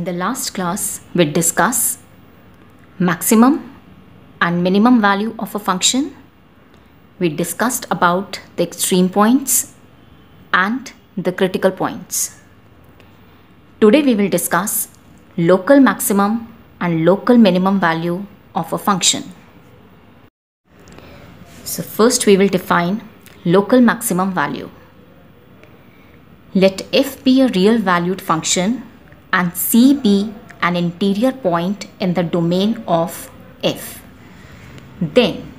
In the last class, we discussed maximum and minimum value of a function. We discussed about the extreme points and the critical points. Today we will discuss local maximum and local minimum value of a function. So first we will define local maximum value. Let f be a real valued function and c be an interior point in the domain of f. Then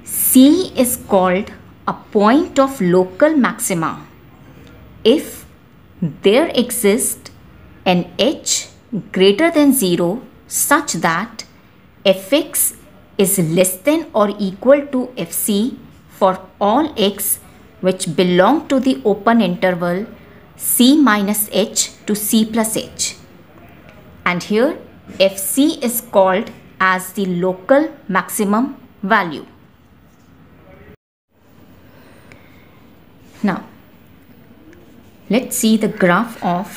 c is called a point of local maxima if there exists an h greater than 0 such that fx is less than or equal to fc for all x which belong to the open interval c minus h to c plus h. And here fc is called as the local maximum value. Now let's see the graph of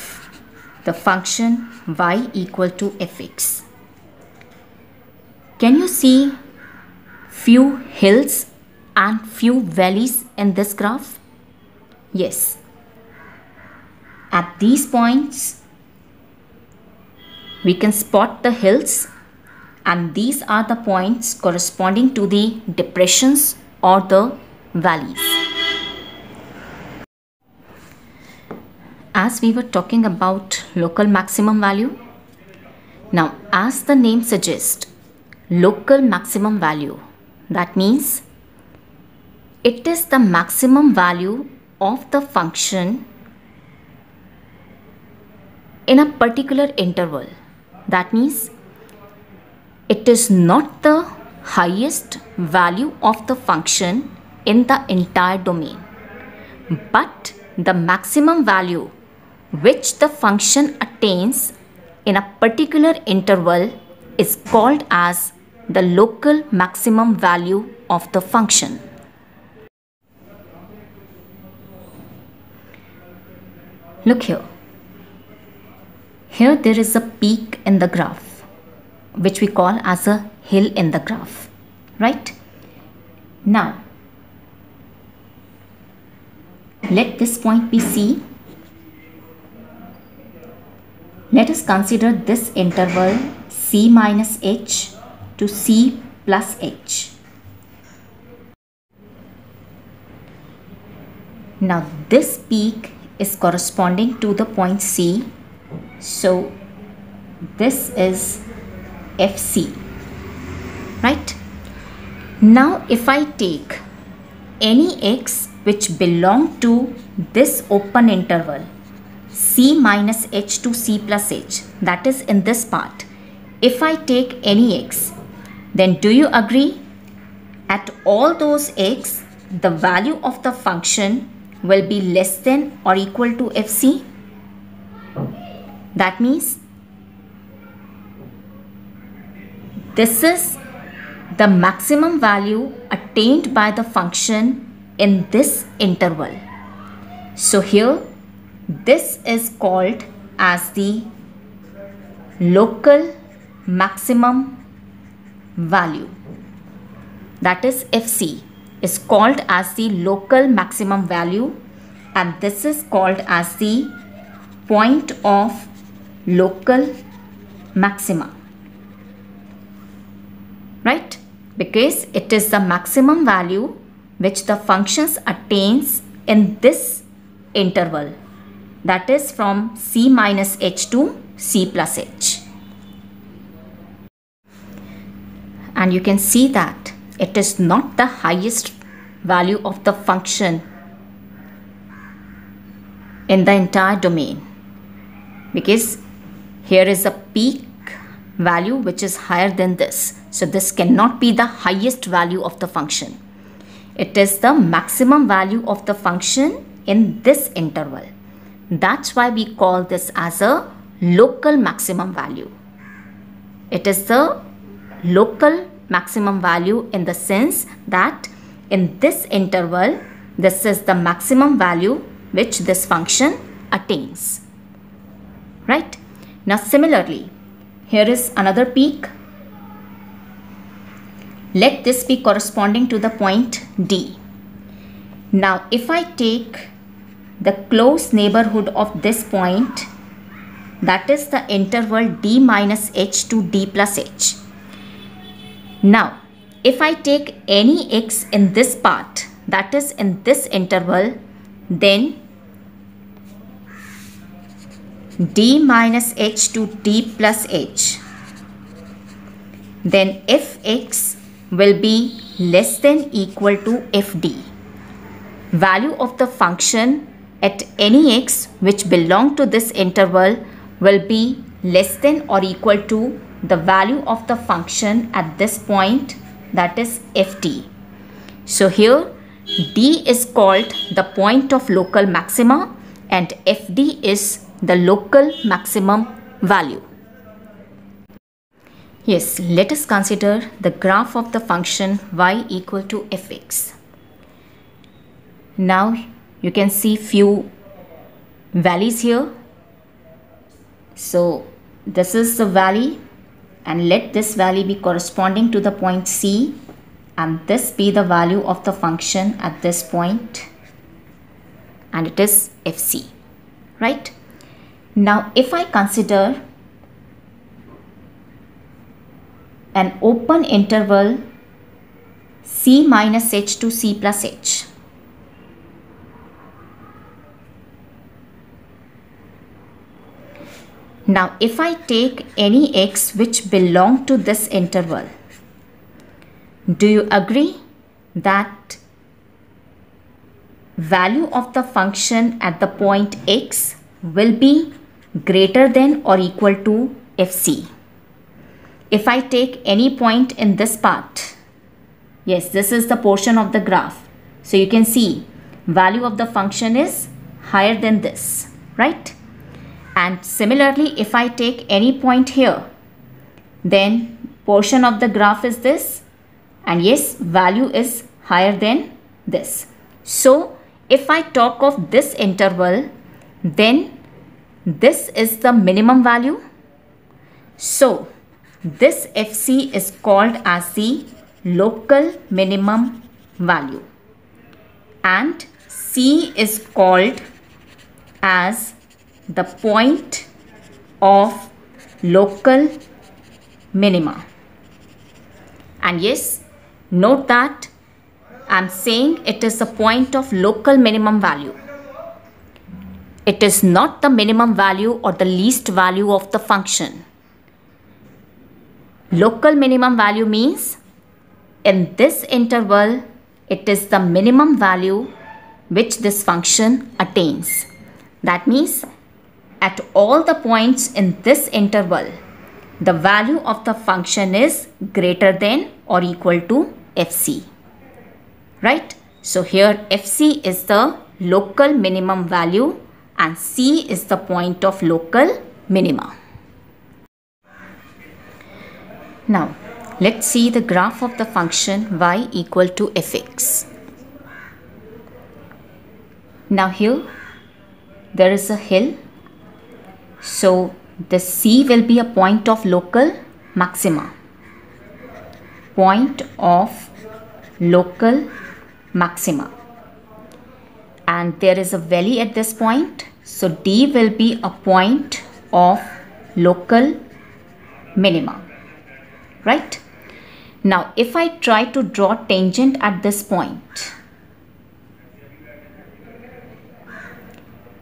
the function y equal to fx. Can you see few hills and few valleys in this graph? Yes. At these points, we can spot the hills, and these are the points corresponding to the depressions or the valleys. As we were talking about local maximum value, now as the name suggests, local maximum value, that means it is the maximum value of the function in a particular interval. That means it is not the highest value of the function in the entire domain, but the maximum value which the function attains in a particular interval is called as the local maximum value of the function. Look here. Here there is a peak in the graph, which we call as a hill in the graph, right? Now, let this point be C. Let us consider this interval c minus h to c plus h. Now this peak is corresponding to the point C. So this is fc, right? Now if I take any x which belong to this open interval c minus h to c plus h, that is in this part, if I take any x, then do you agree at all those x the value of the function will be less than or equal to fc? That means this is the maximum value attained by the function in this interval. So here this is called as the local maximum value. That is fc is called as the local maximum value, and this is called as the point of local maxima, right? Because it is the maximum value which the functions attains in this interval, that is from c minus h to c plus h. And you can see that it is not the highest value of the function in the entire domain, because here is a peak value which is higher than this. So this cannot be the highest value of the function. It is the maximum value of the function in this interval. That's why we call this as a local maximum value. It is the local maximum value in the sense that in this interval, this is the maximum value which this function attains, right? Now similarly, here is another peak. Let this be corresponding to the point D. Now if I take the close neighborhood of this point, that is the interval D minus H to D plus H. Now if I take any x in this part, that is in this interval, then D minus H to D plus H, then Fx will be less than equal to Fd. Value of the function at any x which belong to this interval will be less than or equal to the value of the function at this point, that is Ft. So here D is called the point of local maxima and Fd is the local maximum value. Yes, let us consider the graph of the function y equal to fx. Now you can see few valleys here. So this is the valley, and let this valley be corresponding to the point C, and this be the value of the function at this point, and it is fc, right? Now if I consider an open interval C minus H to C plus H, now if I take any x which belong to this interval, do you agree that value of the function at the point x will be greater than or equal to fc? If I take any point in this part, yes, this is the portion of the graph. So you can see value of the function is higher than this, right? And similarly, if I take any point here, then portion of the graph is this, and yes, value is higher than this. So if I talk of this interval, then this is the minimum value. So this fc is called as the local minimum value, and C is called as the point of local minima. And yes, note that I am saying it is the point of local minimum value. It is not the minimum value or the least value of the function. Local minimum value means in this interval it is the minimum value which this function attains. That means at all the points in this interval, the value of the function is greater than or equal to fc, right? So here fc is the local minimum value and C is the point of local minima. Now let's see the graph of the function y equal to fx. Now here there is a hill, so the C will be a point of local maxima. Point of local maxima. And there is a valley at this point, so D will be a point of local minima, right? Now if I try to draw tangent at this point,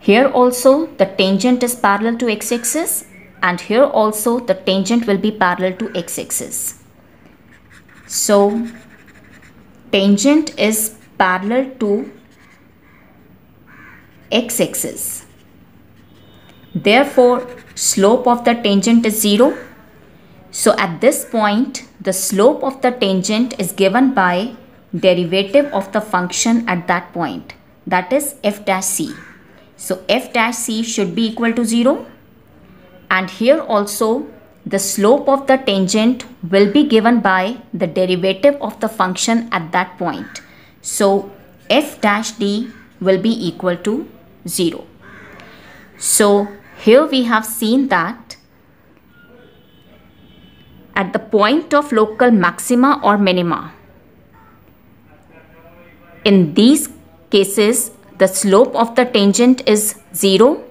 here also the tangent is parallel to x-axis, and here also the tangent will be parallel to x-axis. So tangent is parallel to x-axis. Therefore slope of the tangent is 0. So at this point the slope of the tangent is given by derivative of the function at that point, that is f dash c. So f dash c should be equal to 0, and here also the slope of the tangent will be given by the derivative of the function at that point. So f dash d will be equal to 0. So here we have seen that at the point of local maxima or minima. In these cases, the slope of the tangent is 0.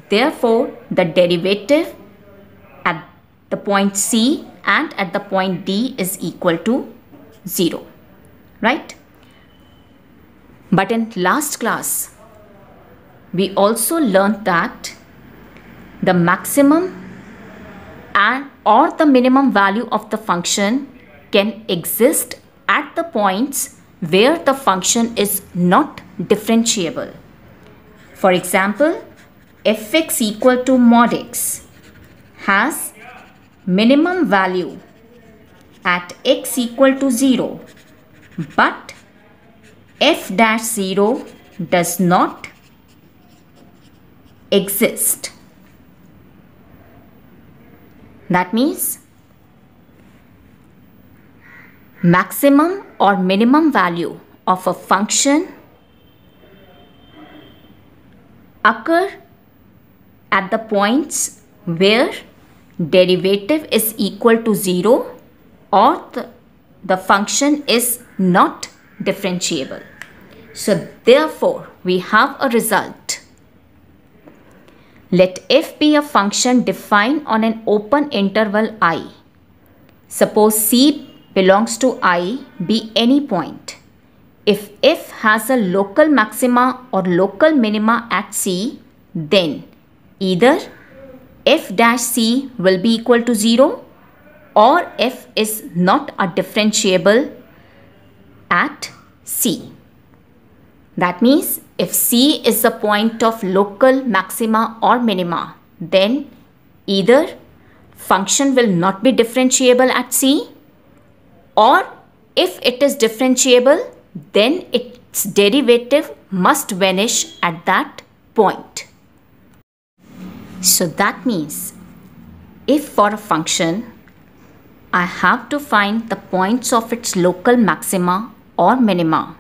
Therefore, the derivative at the point C and at the point D is equal to 0. Right? But in last class, we also learned that the maximum and or the minimum value of the function can exist at the points where the function is not differentiable. For example, fx equal to mod x has minimum value at x equal to 0, but f dash 0 does not exist. That means maximum or minimum value of a function occur at the points where derivative is equal to 0 or the function is not differentiable. So therefore, we have a result. Let f be a function defined on an open interval I. Suppose C belongs to I be any point. If f has a local maxima or local minima at C, then either f dash C will be equal to 0 or f is not a differentiable at C. That means if C is a point of local maxima or minima, then either function will not be differentiable at C, or if it is differentiable, then its derivative must vanish at that point. So that means if for a function I have to find the points of its local maxima or minima,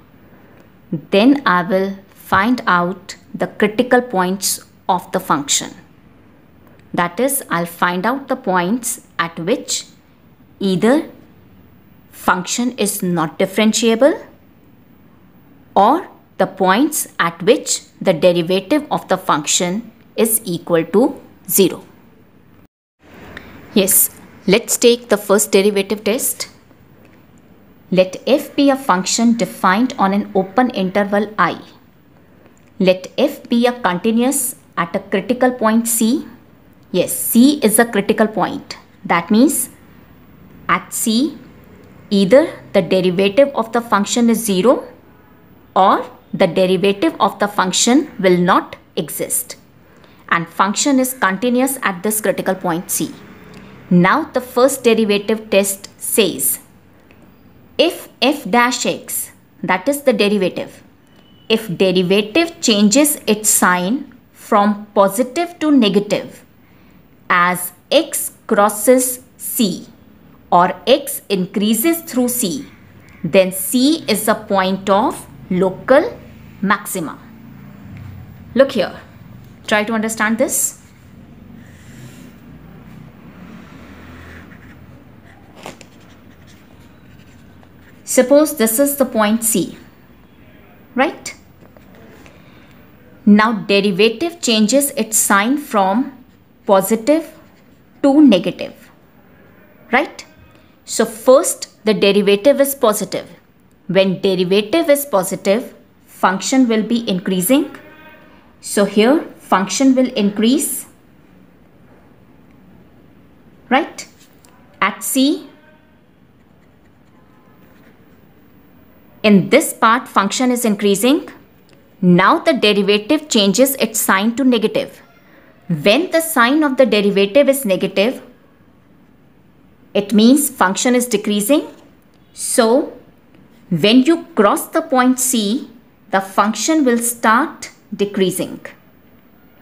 then I will find out the critical points of the function. That is, I'll find out the points at which either function is not differentiable or the points at which the derivative of the function is equal to 0. Yes, let's take the first derivative test. Let f be a function defined on an open interval I. Let f be a continuous at a critical point C. Yes, C is a critical point. That means at C, either the derivative of the function is 0 or the derivative of the function will not exist, and function is continuous at this critical point C. Now the first derivative test says, if f dash x, that is the derivative, if derivative changes its sign from positive to negative as x crosses C or x increases through C, then C is a point of local maxima. Look here, try to understand this. Suppose this is the point C, right? Now derivative changes its sign from positive to negative, right? So first the derivative is positive. When derivative is positive, function will be increasing. So here function will increase, right? At C, in this part function is increasing. Now the derivative changes its sign to negative. When the sign of the derivative is negative, it means function is decreasing. So when you cross the point C, the function will start decreasing,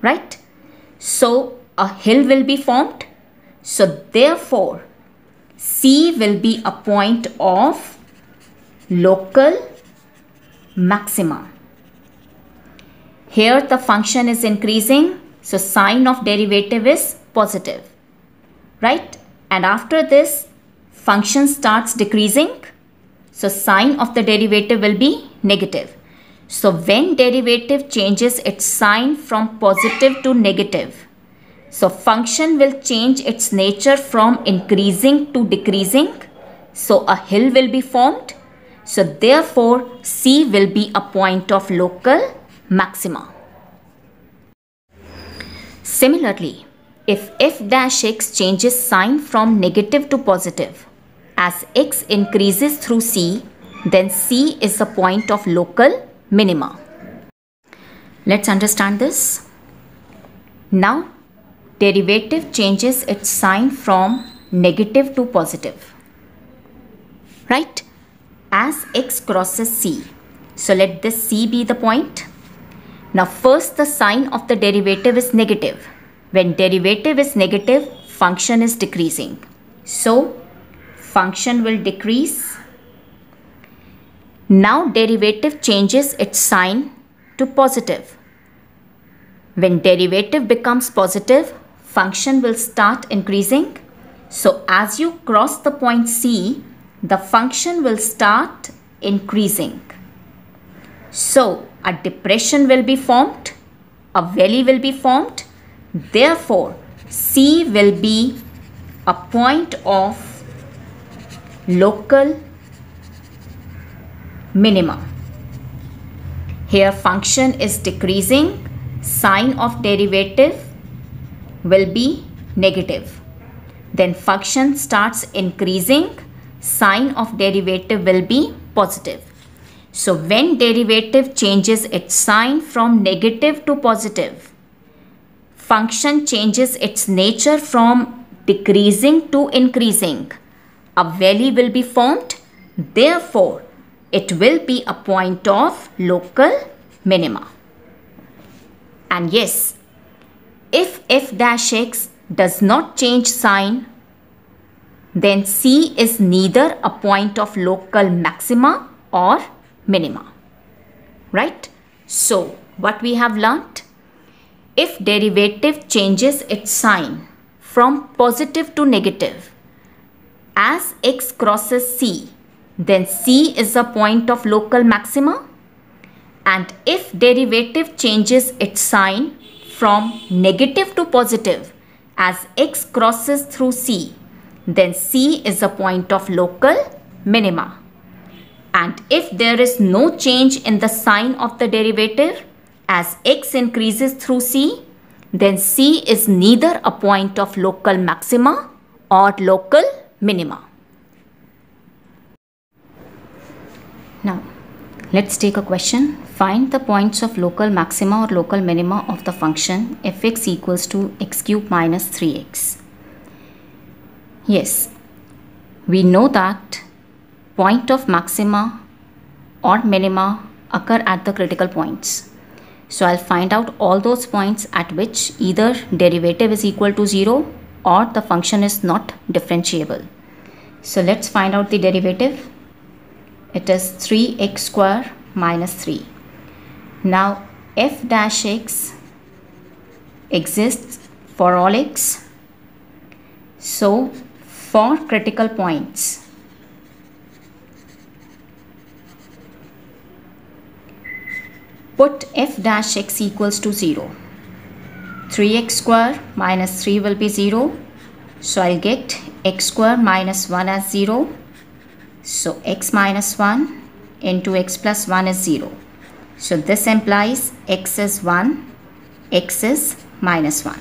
right? So a hill will be formed. So therefore C will be a point of local maxima. Here the function is increasing, so sign of derivative is positive, right? And after this, function starts decreasing. So sign of the derivative will be negative. So when derivative changes its sign from positive to negative, so function will change its nature from increasing to decreasing. So a hill will be formed. So therefore C will be a point of local maxima. Similarly, if f dash x changes sign from negative to positive, as x increases through C, then C is a point of local minima. Let's understand this. Now, derivative changes its sign from negative to positive, right? As x crosses C. So let this C be the point. Now first the sign of the derivative is negative. When derivative is negative, function is decreasing. So function will decrease. Now derivative changes its sign to positive. When derivative becomes positive, function will start increasing. So as you cross the point C, the function will start increasing. So a depression will be formed, a valley will be formed. Therefore, C will be a point of local minima. Here function is decreasing, sign of derivative will be negative. Then function starts increasing, sign of derivative will be positive. So when derivative changes its sign from negative to positive, function changes its nature from decreasing to increasing. A valley will be formed. Therefore, it will be a point of local minima. And yes, if f dash x does not change sign, then C is neither a point of local maxima or minima, right? So what we have learnt, if derivative changes its sign from positive to negative as x crosses C, then C is a point of local maxima. And if derivative changes its sign from negative to positive as x crosses through C, then C is a point of local minima. And if there is no change in the sign of the derivative as x increases through C, then C is neither a point of local maxima or local minima. Now, let's take a question. Find the points of local maxima or local minima of the function f(x) equals to x cube minus 3x. Yes, we know that point of maxima or minima occur at the critical points. So I'll find out all those points at which either derivative is equal to 0 or the function is not differentiable. So let's find out the derivative. It is 3x square minus 3. Now f dash x exists for all x. So for critical points, put f dash x equals to 0. 3x square minus 3 will be 0. So I'll get x square minus 1 as 0. So x minus 1 into x plus 1 is 0. So this implies x is 1, x is minus 1.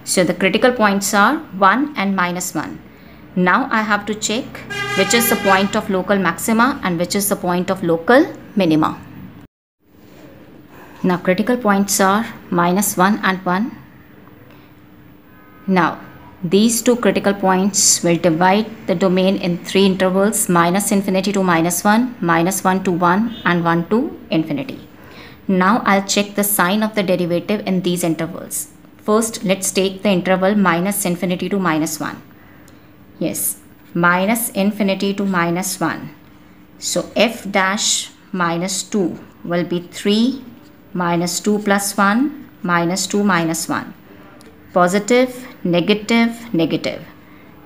So the critical points are 1 and minus 1. Now I have to check which is the point of local maxima and which is the point of local minima. Now critical points are minus 1 and 1. Now these two critical points will divide the domain in three intervals: minus infinity to minus 1, minus 1 to 1 and 1 to infinity. Now I'll check the sign of the derivative in these intervals. First, let's take the interval minus infinity to minus 1. Yes, minus infinity to minus 1. So f dash minus 2 will be 3 minus 2 plus 1 minus 2 minus 1. Positive, negative, negative.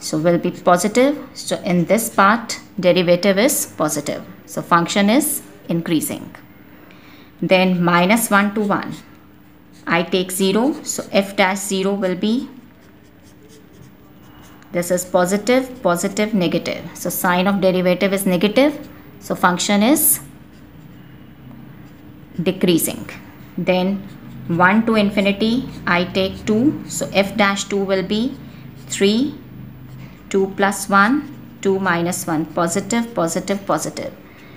so will be positive. So in this part derivative is positive, so function is increasing. Then minus 1 to 1, I take 0, so f dash 0 will be, this is positive, positive, negative, so sign of derivative is negative, so function is decreasing. Then 1 to infinity, I take 2, so f dash 2 will be 3, 2 plus 1, 2 minus 1, positive, positive, positive.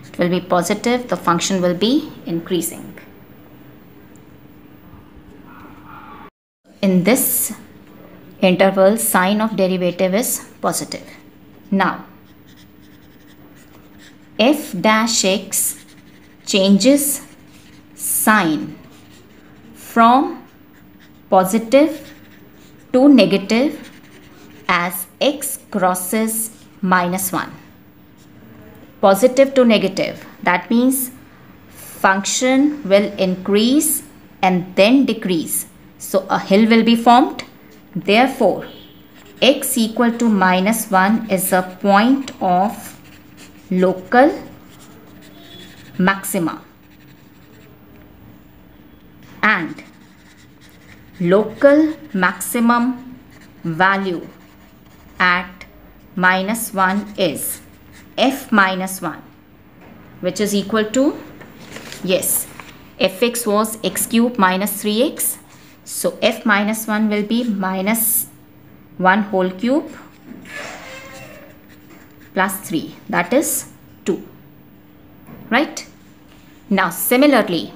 It will be positive, the function will be increasing. In this interval, sign of derivative is positive. Now, f dash x changes sign from positive to negative as x crosses minus 1. Positive to negative, that means function will increase and then decrease. So a hill will be formed. Therefore, x equal to minus 1 is a point of local maxima. And local maximum value at minus 1 is f minus 1, which is equal to, yes, fx was x cube minus 3x. So f minus 1 will be minus 1 whole cube plus 3, that is 2. Right? Now similarly,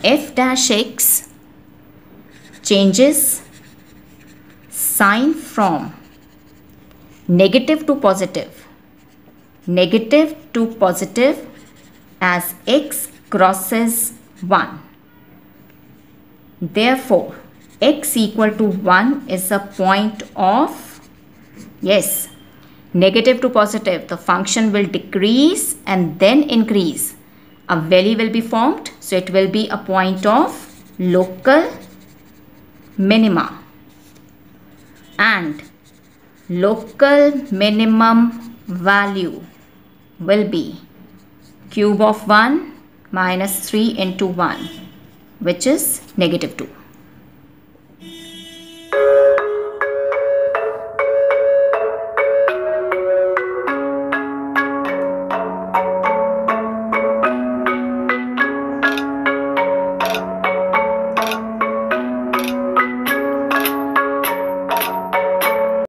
f dash x changes sign from negative to positive as x crosses 1. Therefore, x equal to 1 is a point of, yes, negative to positive. The function will decrease and then increase. A valley will be formed, so it will be a point of local minima. And local minimum value will be cube of 1 minus 3 into 1, which is negative 2.